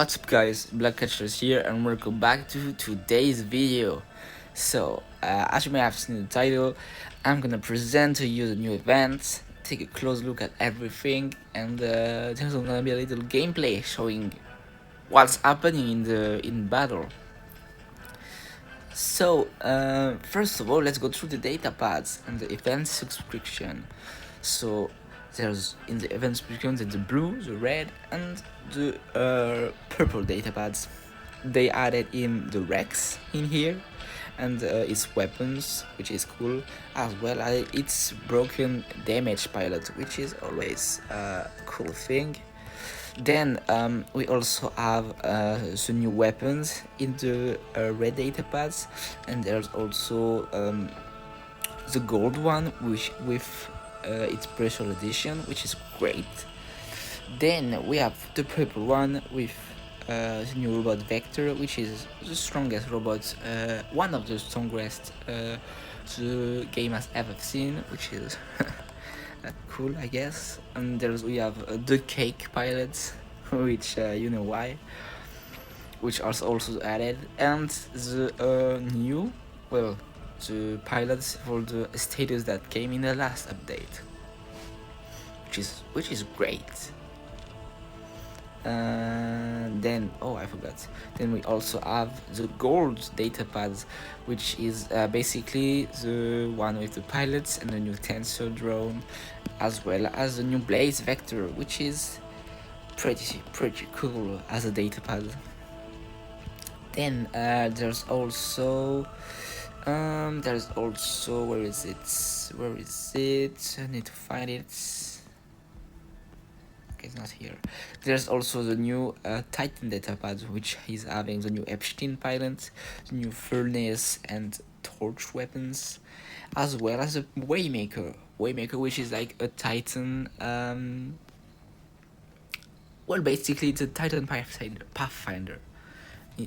What's up guys, Blackcatchers here and welcome back to today's video. So, as you may have seen in the title, I'm gonna present to you the new events, take a close look at everything, and there's gonna be a little gameplay showing what's happening in battle. So, first of all, let's go through the data pads and the event subscription. So, there's in the event subscription the blue, the red, and the purple data pads. They added in the Rex in here and its weapons, which is cool, as well as its broken damage pilot, which is always a cool thing. Then we also have the new weapons in the red data pads, and there's also the gold one which with its special edition, which is great. Then we have the purple one with the new robot Vector, which is the strongest robot, one of the strongest the game has ever seen, which is cool, I guess. And we have the cake pilots, which you know why, which are also added, and the new, well, the pilots for the status that came in the last update, which is great. Then I forgot. Then we also have the gold data pads, which is basically the one with the pilots and the new tensor drone, as well as the new blaze vector, which is pretty cool as a data pad. Then there's also where is it? I need to find it. It's not here. There's also the new Titan datapad, which is having the new Epstein pilot, the new furnace and torch weapons, as well as a Waymaker, which is like a Titan. Well, basically it's a Titan Pathfinder.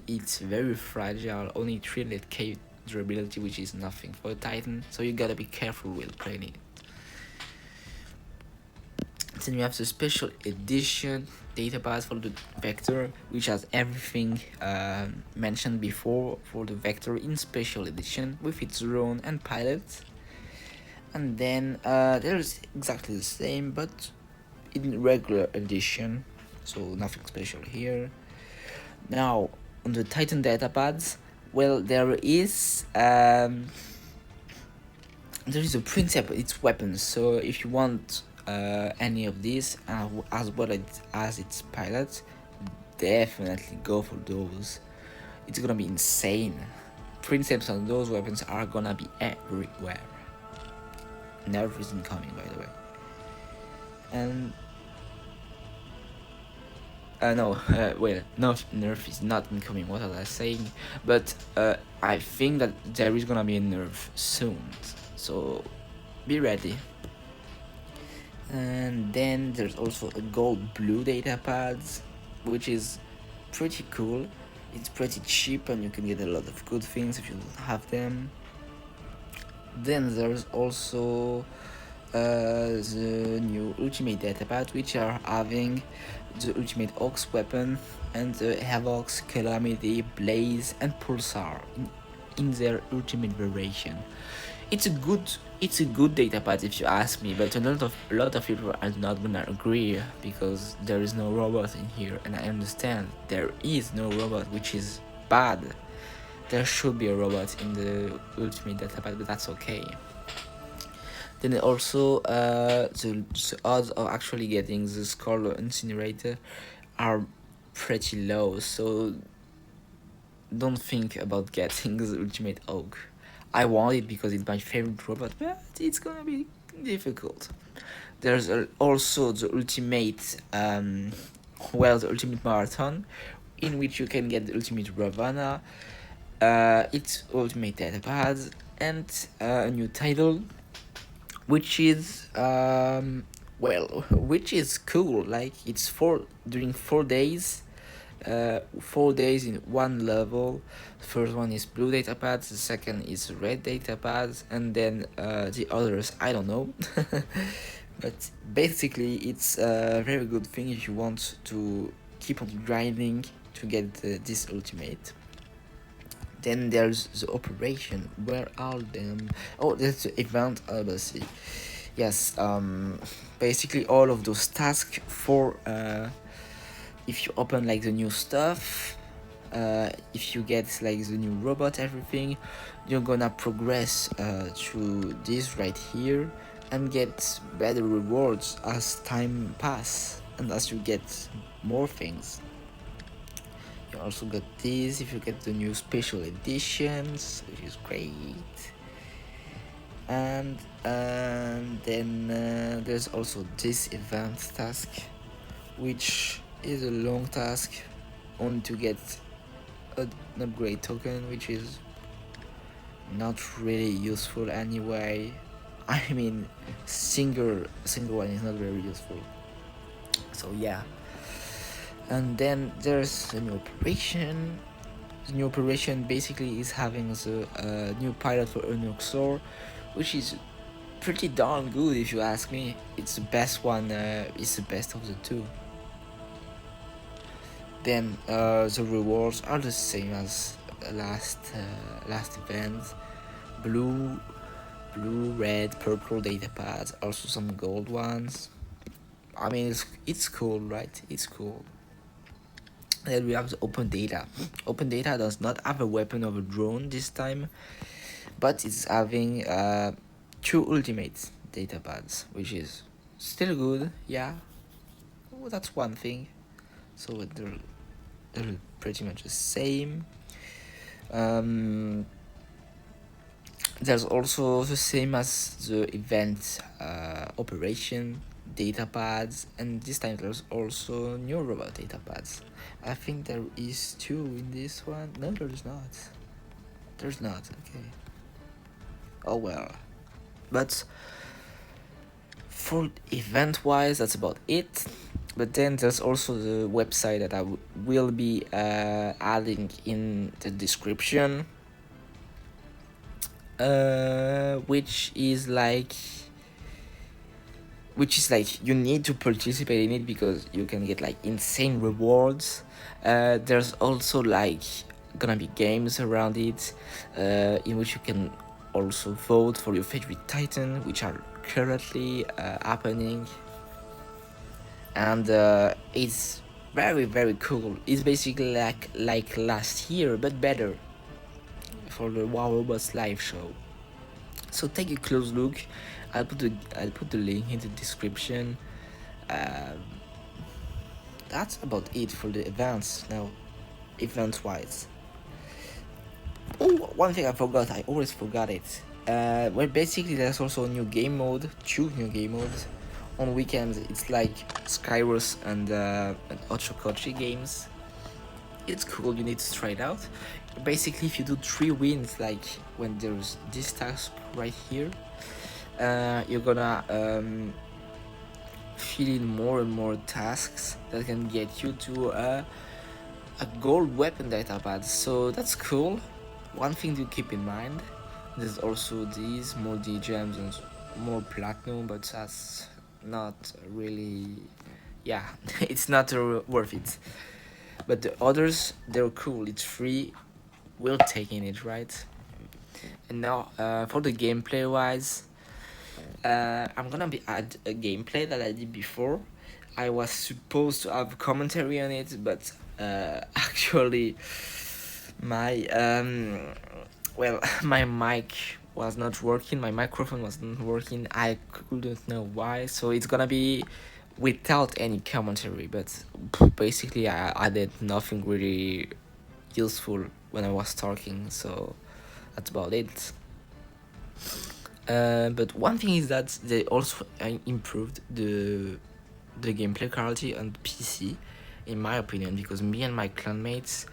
It's very fragile, only 300k durability, which is nothing for a Titan, so you gotta be careful with playing it. Then we have the special edition database for the Vector, which has everything mentioned before for the Vector in special edition with its drone and pilot. And then there's exactly the same but in regular edition, so nothing special here. Now on the Titan datapads, well, there is a principle, it's weapons. So if you want any of these as well as its pilots, definitely go for those. It's gonna be insane. Principles on those weapons are gonna be everywhere. Nerf is incoming, by the way. And no, Nerf is not incoming, what was I saying? But I think that there is gonna be a Nerf soon, so be ready. And then there's also a gold blue data pads, which is pretty cool. It's pretty cheap and you can get a lot of good things if you don't have them. Then there's also the new ultimate data pads, which are having the ultimate Ox weapon and the Havoc, Calamity, Blaze and Pulsar in their ultimate variation. It's a good data pad if you ask me, but a lot of people are not gonna agree because there is no robot in here, and I understand there is no robot, which is bad. There should be a robot in the ultimate data pad, but that's okay. Then also the odds of actually getting the Skull Incinerator are pretty low, so don't think about getting the ultimate Oak. I want it because it's my favorite robot, but it's gonna be difficult. There's also the ultimate, the ultimate marathon, in which you can get the ultimate Ravana, its ultimate datapads, and a new title, which is which is cool. Like it's during 4 days. 4 days in one level. The first one is blue data pads, the second is red data pads, and then the others I don't know. But basically it's a very good thing if you want to keep on grinding to get this ultimate. Then there's the operation. Where are them? Oh, there's the event embassy. Yes, basically all of those tasks for if you open like the new stuff, if you get like the new robot, everything, you're gonna progress through this right here and get better rewards as time pass and as you get more things. You also got this if you get the new special editions, which is great. And then there's also this event task, which is a long task only to get an upgrade token, which is not really useful anyway. I mean, single one is not very useful. So yeah. And then there's a new operation. The new operation basically is having the new pilot for Unoxor, which is pretty darn good if you ask me. It's the best one. It's the best of the two. Then the rewards are the same as last event. Blue, red, purple data pads. Also some gold ones. I mean, it's cool, right? It's cool. Then we have the open data. Open data does not have a weapon of a drone this time, but it's having 2 ultimate data pads, which is still good. Yeah, well, that's one thing. So they're pretty much the same. There's also the same as the event operation data pads, and this time there's also new robot data pads. I think there is 2 in this one. No, there's not. There's not. Okay. Oh well. But for event wise, that's about it. But then there's also the website that I will be adding in the description, which is like you need to participate in it because you can get like insane rewards. There's also like gonna be games around it, in which you can also vote for your favorite Titan, which are currently happening. And it's very, very cool. It's basically like last year, but better, for the WoW Robots live show. So take a close look. I'll put the link in the description. That's about it for the events now, event wise. Oh, one thing I forgot. I always forgot it. Well, basically there's also a new game mode, 2 new game modes. On weekends it's like Skyros and Ochokochi games. It's cool, you need to try it out. Basically, if you do 3 wins, like when there's this task right here, you're gonna fill in more and more tasks that can get you to a gold weapon data pad. So that's cool. One thing to keep in mind, there's also these more D gems and more platinum, but that's not really, yeah, it's not worth it. But the others, they're cool. It's free. We're taking it, right? And now for the gameplay wise, I'm gonna be add a gameplay that I did before. I was supposed to have commentary on it, but actually my my mic was not working. My microphone was not working. I couldn't know why. So it's gonna be without any commentary, but basically I added nothing really useful when I was talking, so that's about it. But one thing is that they also improved the gameplay quality on PC, in my opinion, because me and my clanmates,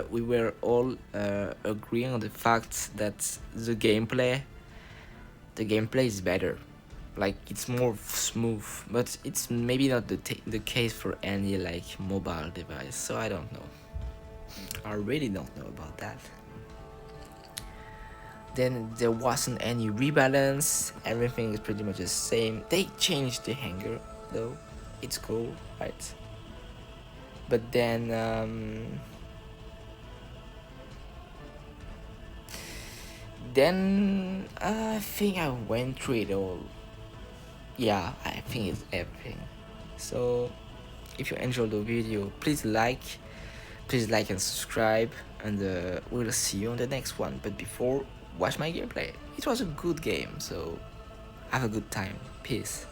we were all agreeing on the fact that the gameplay is better. Like, it's more smooth, but it's maybe not the case for any like mobile device, so I don't know. I really don't know about that. Then there wasn't any rebalance. Everything is pretty much the same. They changed the hanger though. It's cool, right? But then I think I went through it all. Yeah, I think it's everything. So if you enjoyed the video, please like and subscribe, and we'll see you on the next one. But before, watch my gameplay. It was a good game, so have a good time. Peace.